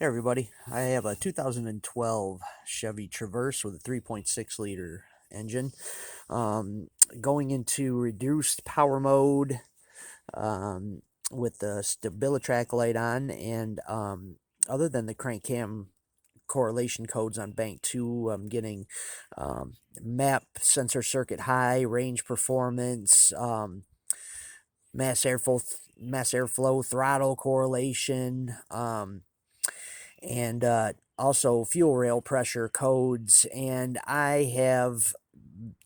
Hey everybody, I have a 2012 Chevy Traverse with a 3.6 liter engine. Um, Going into reduced power mode um, with the stabilitrack light on, and other than the crank cam correlation codes on bank 2, I'm getting map sensor circuit high, range performance, mass airflow, throttle correlation. And also fuel rail pressure codes. And I have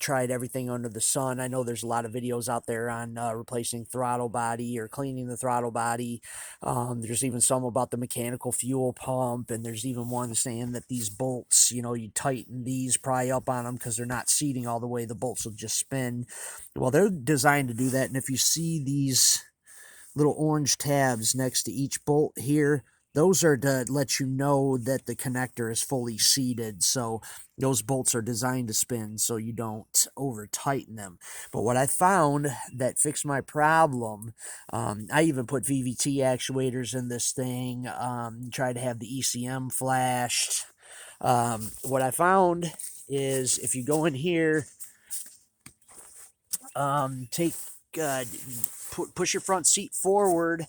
tried everything under the sun. I know there's a lot of videos out there on replacing throttle body or cleaning the throttle body. There's even some about the mechanical fuel pump, and there's even one saying that these bolts, you tighten these, pry up on them because they're not seating all the way. The bolts will just spin. Well, they're designed to do that. And if you see these little orange tabs next to each bolt here, those are to let you know that the connector is fully seated. So those bolts are designed to spin so you don't over tighten them. But what I found that fixed my problem, I even put VVT actuators in this thing, tried to have the ECM flashed. What I found is if you go in here, push your front seat forward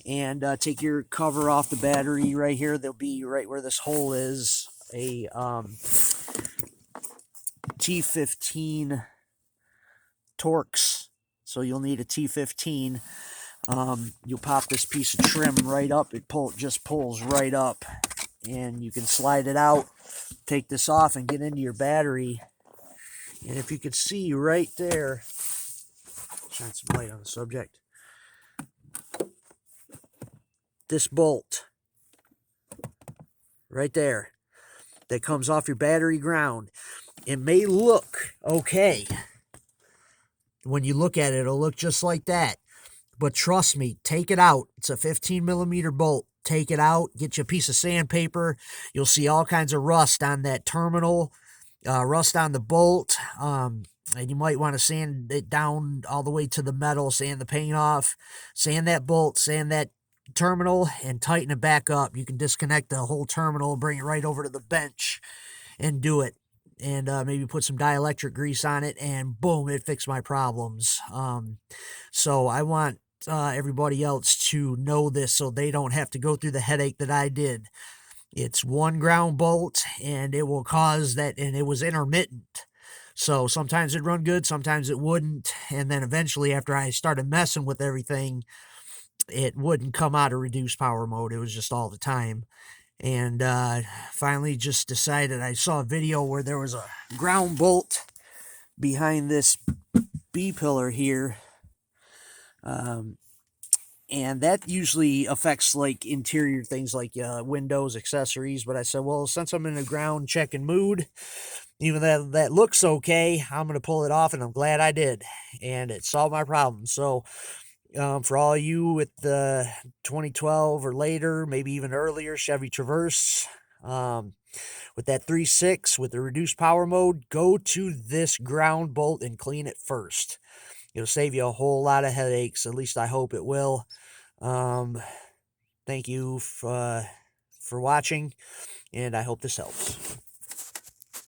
and take your cover off the battery right here. There'll be right where this hole is a T15 Torx. So you'll need a T15. You'll pop this piece of trim right up. It just pulls right up, and you can slide it out, take this off, and get into your battery. And if you could see right there, shine some light on the subject. This bolt right there that comes off your battery ground. It may look okay. When you look at it, it'll look just like that. But trust me, take it out. It's a 15 millimeter bolt. Take it out. Get you a piece of sandpaper. You'll see all kinds of rust on that terminal, rust on the bolt. And you might want to sand it down all the way to the metal, sand the paint off, sand that bolt, sand that terminal, and tighten it back up. You can disconnect the whole terminal, bring it right over to the bench and do it. And maybe put some dielectric grease on it, and boom, it fixed my problems. So I want everybody else to know this so they don't have to go through the headache that I did. It's one ground bolt, and it will cause that, and it was intermittent. So sometimes it'd run good, sometimes it wouldn't. And then eventually, after I started messing with everything, it wouldn't come out of reduced power mode. It was just all the time. And finally just decided, I saw a video where there was a ground bolt behind this B-pillar here. And that usually affects like interior things like windows, accessories. But I said, well, since I'm in a ground checking mood, even though that looks okay, I'm going to pull it off, and I'm glad I did. And it solved my problem. So for all you with the 2012 or later, maybe even earlier Chevy Traverse, with that 3.6 with the reduced power mode, go to this ground bolt and clean it first. It'll save you a whole lot of headaches. At least I hope it will. Thank you for watching, and I hope this helps.